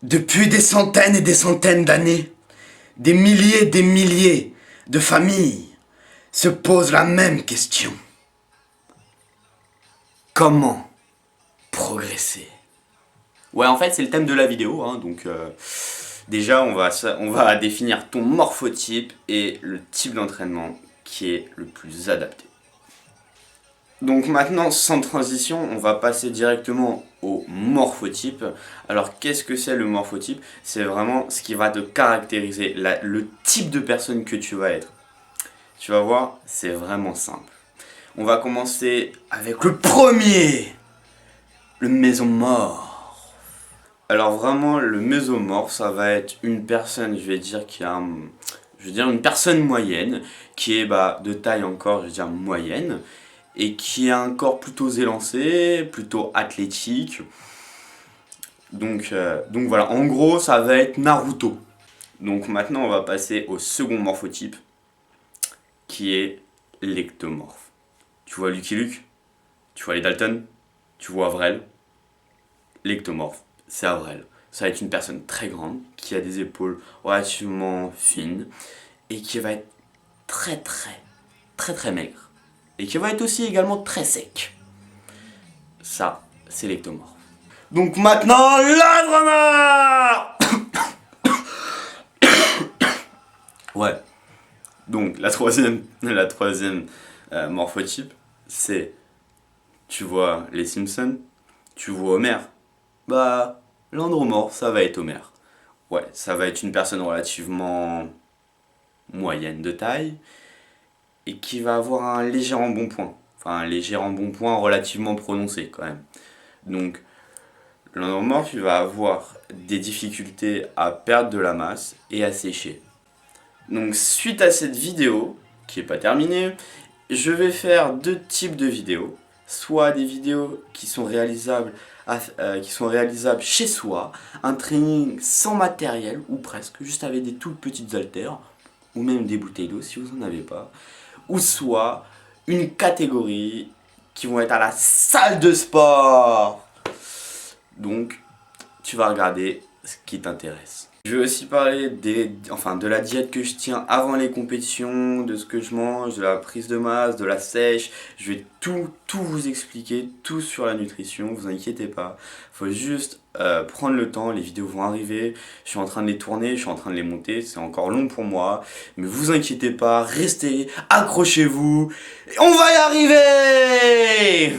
Depuis des centaines et des centaines d'années, des milliers de familles se posent la même question. Comment progresser? Ouais, en fait, c'est le thème de la vidéo, hein, donc déjà, on va définir ton morphotype et le type d'entraînement qui est le plus adapté. Donc maintenant, sans transition, on va passer directement au morphotype. Alors qu'est-ce que c'est le morphotype? C'est vraiment ce qui va te caractériser, le type de personne que tu vas être. Tu vas voir, c'est vraiment simple. On va commencer avec le premier, le mésomorphe. Alors vraiment, le mésomorphe, ça va être une personne, je vais dire, une personne moyenne, qui est de taille encore, je vais dire, moyenne, et qui a un corps plutôt élancé, plutôt athlétique. Donc voilà, en gros, ça va être Naruto. Donc maintenant, on va passer au second morphotype, qui est l'ectomorphe. Tu vois Lucky Luke? Tu vois les Dalton? Tu vois Avrel? L'ectomorphe, c'est Avrel. Ça va être une personne très grande, qui a des épaules relativement fines, et qui va être très maigre. Et qui va être aussi également très sec. Ça, c'est l'ectomorphe. Donc maintenant, l'andromorphe. Ouais. Donc la troisième morphotype, c'est, tu vois les Simpsons, tu vois Homer. L'andromorphe, ça va être Homer. Ouais, ça va être une personne relativement moyenne de taille et qui va avoir un léger embonpoint. Enfin, un léger embonpoint relativement prononcé quand même. Donc, l'endomorphe, il va avoir des difficultés à perdre de la masse et à sécher. Donc, suite à cette vidéo, qui n'est pas terminée, je vais faire deux types de vidéos. Soit des vidéos qui sont réalisables chez soi, un training sans matériel, ou presque, juste avec des toutes petites haltères, ou même des bouteilles d'eau si vous n'en avez pas. Ou soit une catégorie qui vont être à la salle de sport. Donc, tu vas regarder ce qui t'intéresse. Je vais aussi parler de la diète que je tiens avant les compétitions, de ce que je mange, de la prise de masse, de la sèche. Je vais tout vous expliquer, tout sur la nutrition, vous inquiétez pas. Faut juste prendre le temps, les vidéos vont arriver, je suis en train de les tourner, je suis en train de les monter, c'est encore long pour moi. Mais vous inquiétez pas, restez, accrochez-vous, et on va y arriver!